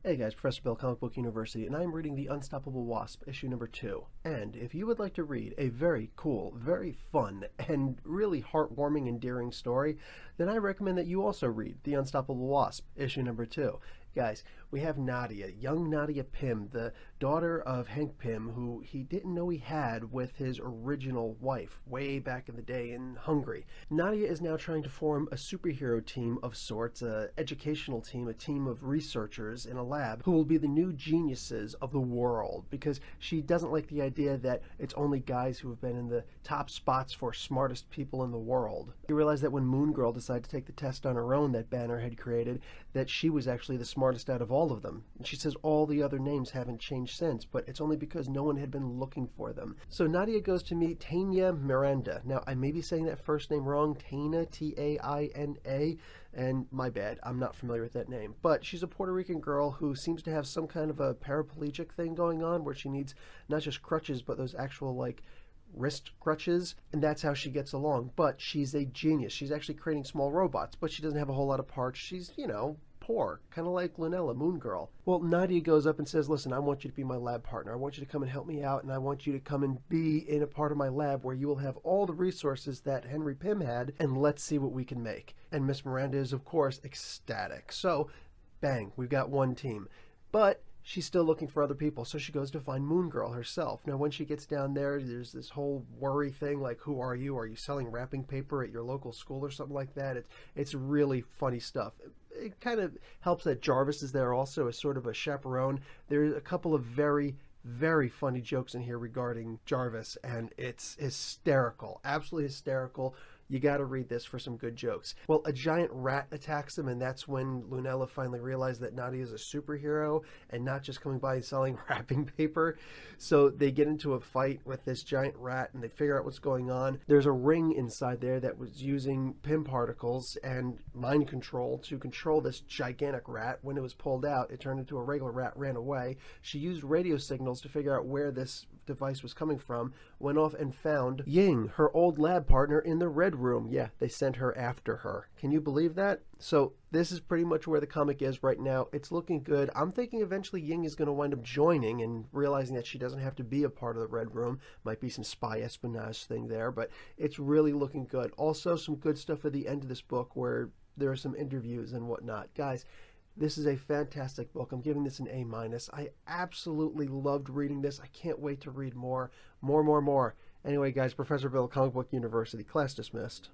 Hey guys, Professor Bill, Comic Book University, and I'm reading The Unstoppable Wasp, issue number 2. And if you would like to read a very cool, very fun, and really heartwarming, endearing story, then I recommend that you also read The Unstoppable Wasp, issue number 2. Guys, we have Nadia, young Nadia Pym, the daughter of Hank Pym, who he didn't know he had with his original wife way back in the day in Hungary. Nadia is now trying to form a superhero team of sorts, an educational team, a team of researchers in a lab who will be the new geniuses of the world, because she doesn't like the idea that it's only guys who have been in the top spots for smartest people in the world. You realize that when Moon Girl decided to take the test on her own that Banner had created, that she was actually the smartest out of all of them. And she says all the other names haven't changed since, but it's only because no one had been looking for them. So Nadia goes to meet Tania Miranda. Now, I may be saying that first name wrong, Taina, T-A-I-N-A, and my bad, I'm not familiar with that name. But she's a Puerto Rican girl who seems to have some kind of a paraplegic thing going on where she needs not just crutches, but those actual, like, wrist crutches, and that's how she gets along. But she's a genius. She's actually creating small robots, but she doesn't have a whole lot of parts. She's, poor, kind of like Lunella, Moon Girl. Well, Nadia goes up and says, listen, I want you to be my lab partner. I want you to come and help me out, and I want you to come and be in a part of my lab where you will have all the resources that Henry Pym had, and let's see what we can make. And Miss Miranda is, of course, ecstatic. So, bang, we've got one team. But she's still looking for other people, so she goes to find Moon Girl herself. Now, when she gets down there, there's this whole worry thing, like, who are you? Are you selling wrapping paper at your local school or something like that? It's really funny stuff. It kind of helps that Jarvis is there also as sort of a chaperone. There's a couple of very, very funny jokes in here regarding Jarvis, and it's hysterical, absolutely hysterical. You got to read this for some good jokes. Well, a giant rat attacks them, and that's when Lunella finally realized that Nadia is a superhero and not just coming by and selling wrapping paper. So they get into a fight with this giant rat, and they figure out what's going on. There's a ring inside there that was using Pym particles and mind control to control this gigantic rat. When it was pulled out, it turned into a regular rat, ran away. She used radio signals to figure out where this device was coming from, went off and found Ying, her old lab partner, in the Red Room. Yeah, they sent her after her. Can you believe that? So this is pretty much where the comic is right now. It's looking good. I'm thinking eventually Ying is going to wind up joining and realizing that she doesn't have to be a part of the Red Room. Might be some spy espionage thing there, but it's really looking good. Also, some good stuff at the end of this book where there are some interviews and whatnot. Guys, this is a fantastic book. I'm giving this an A-. I absolutely loved reading this. I can't wait to read more. More. Anyway, guys, Professor Bill, Comic Book University. Class dismissed.